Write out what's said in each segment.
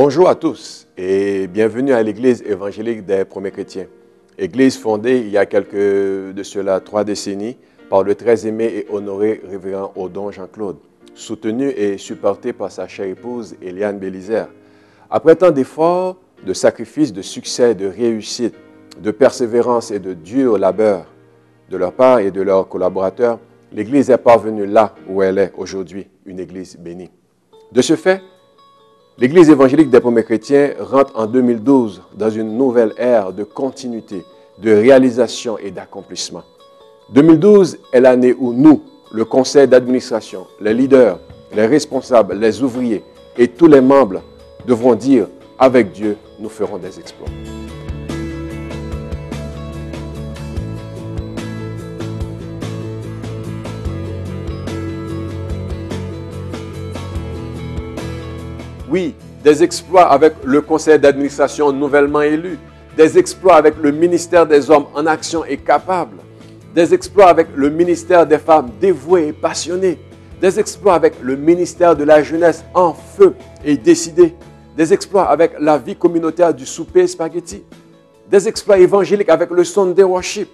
Bonjour à tous et bienvenue à l'Église évangélique des premiers chrétiens. Église fondée il y a de cela 3 décennies par le très aimé et honoré révérend Odon Jean-Claude, soutenu et supporté par sa chère épouse Eliane Bélizaire. Après tant d'efforts, de sacrifices, de succès, de réussite, de persévérance et de dur labeur de leur part et de leurs collaborateurs, l'Église est parvenue là où elle est aujourd'hui, une Église bénie. De ce fait, l'Église évangélique des premiers chrétiens rentre en 2012 dans une nouvelle ère de continuité, de réalisation et d'accomplissement. 2012 est l'année où nous, le conseil d'administration, les leaders, les responsables, les ouvriers et tous les membres devront dire « Avec Dieu, nous ferons des exploits ». Oui, des exploits avec le conseil d'administration nouvellement élu, des exploits avec le ministère des hommes en action et capable, des exploits avec le ministère des femmes dévouées et passionnées, des exploits avec le ministère de la jeunesse en feu et décidé, des exploits avec la vie communautaire du souper spaghetti, des exploits évangéliques avec le Sunday worship,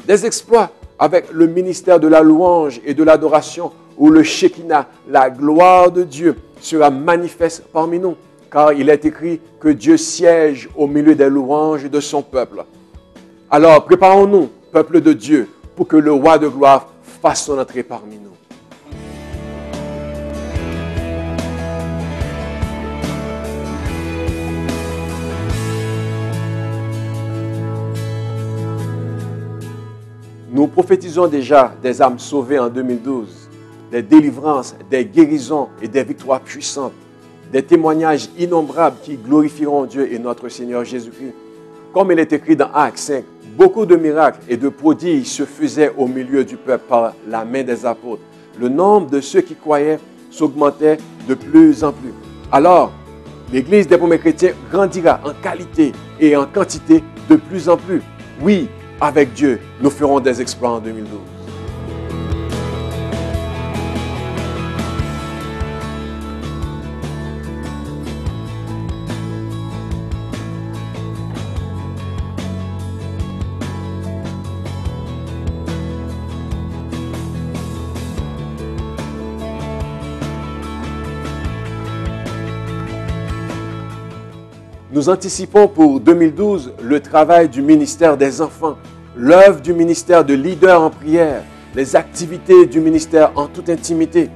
des exploits avec le ministère de la louange et de l'adoration où le Shekinah, la gloire de Dieu, sera manifeste parmi nous, car il est écrit que Dieu siège au milieu des louanges de son peuple. Alors, préparons-nous, peuple de Dieu, pour que le roi de gloire fasse son entrée parmi nous. Nous prophétisons déjà des âmes sauvées en 2012, des délivrances, des guérisons et des victoires puissantes, des témoignages innombrables qui glorifieront Dieu et notre Seigneur Jésus-Christ. Comme il est écrit dans Actes 5, beaucoup de miracles et de prodiges se faisaient au milieu du peuple par la main des apôtres. Le nombre de ceux qui croyaient s'augmentait de plus en plus. Alors, l'Église des premiers chrétiens grandira en qualité et en quantité de plus en plus. Oui, avec Dieu, nous ferons des exploits en 2012. Nous anticipons pour 2012 le travail du ministère des enfants, l'œuvre du ministère de leader en prière, les activités du ministère en toute intimité,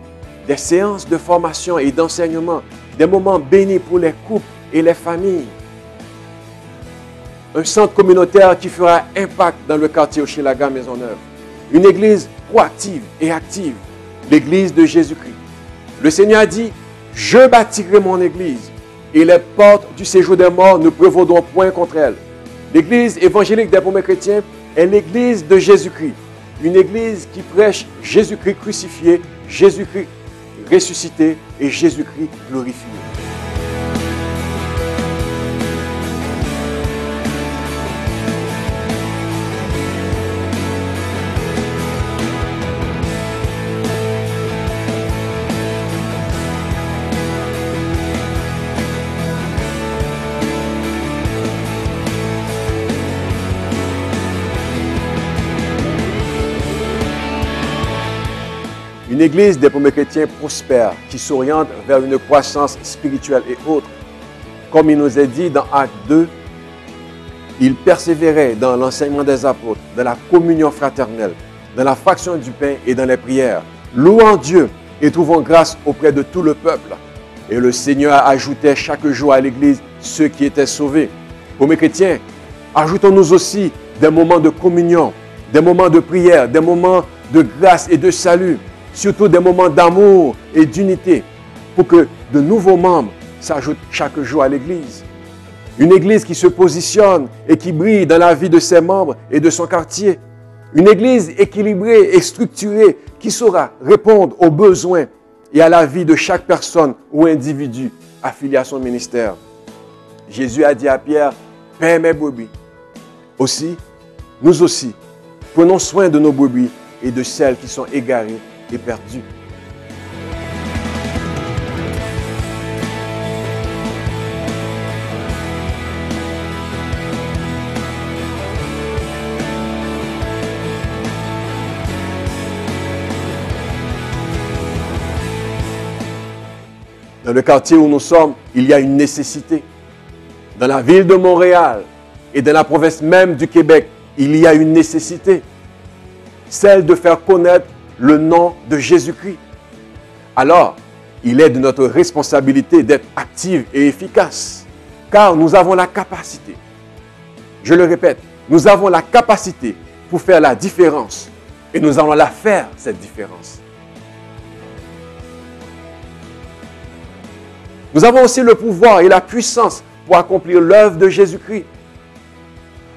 des séances de formation et d'enseignement, des moments bénis pour les couples et les familles. Un centre communautaire qui fera impact dans le quartier Hochelaga Maisonneuve. Une église proactive et active, l'église de Jésus-Christ. Le Seigneur a dit, « Je bâtirai mon église. » Et les portes du séjour des morts ne prévaudront point contre elle. L'Église évangélique des premiers chrétiens est l'Église de Jésus-Christ. Une Église qui prêche Jésus-Christ crucifié, Jésus-Christ ressuscité et Jésus-Christ glorifié. Une église des premiers chrétiens prospère qui s'oriente vers une croissance spirituelle et autre. Comme il nous est dit dans Actes 2, ils persévéraient dans l'enseignement des apôtres, dans la communion fraternelle, dans la fraction du pain et dans les prières, louant Dieu et trouvant grâce auprès de tout le peuple. Et le Seigneur ajoutait chaque jour à l'église ceux qui étaient sauvés. Premiers chrétiens, ajoutons-nous aussi des moments de communion, des moments de prière, des moments de grâce et de salut, surtout des moments d'amour et d'unité, pour que de nouveaux membres s'ajoutent chaque jour à l'Église. Une Église qui se positionne et qui brille dans la vie de ses membres et de son quartier. Une Église équilibrée et structurée qui saura répondre aux besoins et à la vie de chaque personne ou individu affilié à son ministère. Jésus a dit à Pierre, « Paie mes brebis ». Aussi, nous aussi, prenons soin de nos brebis et de celles qui sont égarées et perdues. Dans le quartier où nous sommes, il y a une nécessité. Dans la ville de Montréal et dans la province même du Québec, il y a une nécessité. Celle de faire connaître le nom de Jésus-Christ. Alors, il est de notre responsabilité d'être actifs et efficaces. Car nous avons la capacité. Je le répète, nous avons la capacité pour faire la différence. Et nous allons la faire, cette différence. Nous avons aussi le pouvoir et la puissance pour accomplir l'œuvre de Jésus-Christ.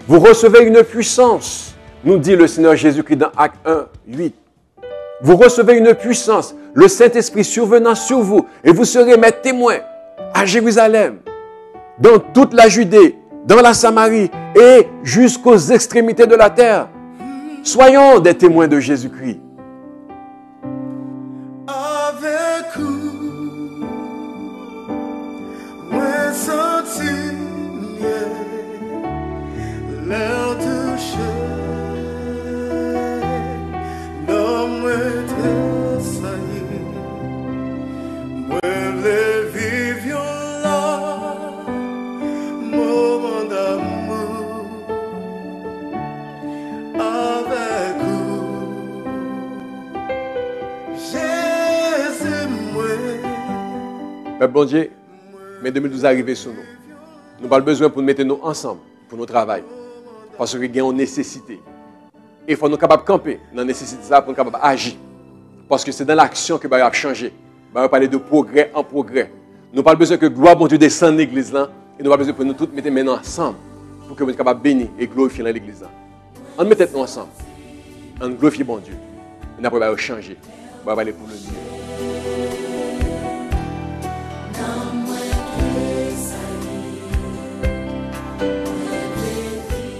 Vous recevez une puissance, nous dit le Seigneur Jésus-Christ dans Actes 1, 8. Vous recevez une puissance, le Saint-Esprit survenant sur vous, et vous serez mes témoins à Jérusalem, dans toute la Judée, dans la Samarie et jusqu'aux extrémités de la terre. Soyons des témoins de Jésus-Christ. Avec vous, ouais, senti l'air touché, l'homme est sailli, moi les vivions là, moment d'amour, avec vous, Jésus, moi. Peuple bon Dieu, mais 2012 est arrivé sur nous. Nous avons besoin pour nous mettre nous ensemble, pour notre travail. Parce que nous avons une nécessité. Et il faut nous capables de camper dans la nécessité pour nous capables d'agir. Parce que c'est dans l'action que nous allons changer. Nous allons parler de progrès en progrès. Nous n'avons pas besoin que gloire bon Dieu descende dans l'église là. Et nous avons besoin que nous tous mettre maintenant ensemble pour que nous soyons capables de bénir et glorifier dans l'église là. On met nous ensemble. On glorifie bon Dieu. Et après, nous allons changer. Nous allons aller pour le mieux.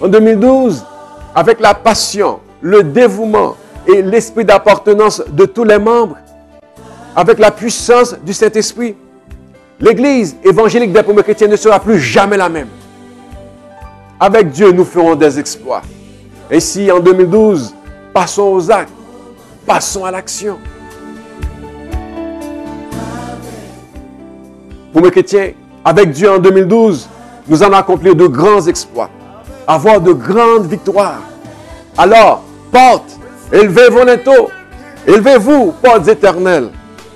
En 2012, avec la passion, le dévouement et l'esprit d'appartenance de tous les membres, avec la puissance du Saint-Esprit, l'Église évangélique des premiers chrétiens ne sera plus jamais la même. Avec Dieu, nous ferons des exploits. Et si en 2012, passons aux actes, passons à l'action. Pour mes chrétiens, avec Dieu en 2012, nous allons accomplir de grands exploits, avoir de grandes victoires. Alors, portes, élevez vos linteaux, élevez-vous, portes éternelles,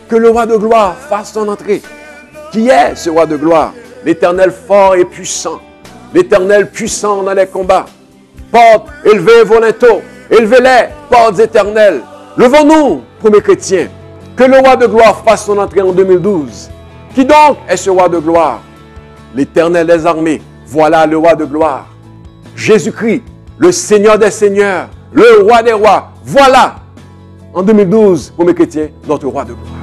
que le roi de gloire fasse son entrée. Qui est ce roi de gloire? L'Éternel fort et puissant, l'Éternel puissant dans les combats. Portes, élevez vos linteaux, élevez-les, portes éternelles. Levons-nous, premiers chrétiens, que le roi de gloire fasse son entrée en 2012. Qui donc est ce roi de gloire? L'Éternel des armées, voilà le roi de gloire. Jésus-Christ, le Seigneur des seigneurs, le roi des rois, voilà, en 2012, premiers chrétiens, notre roi de gloire.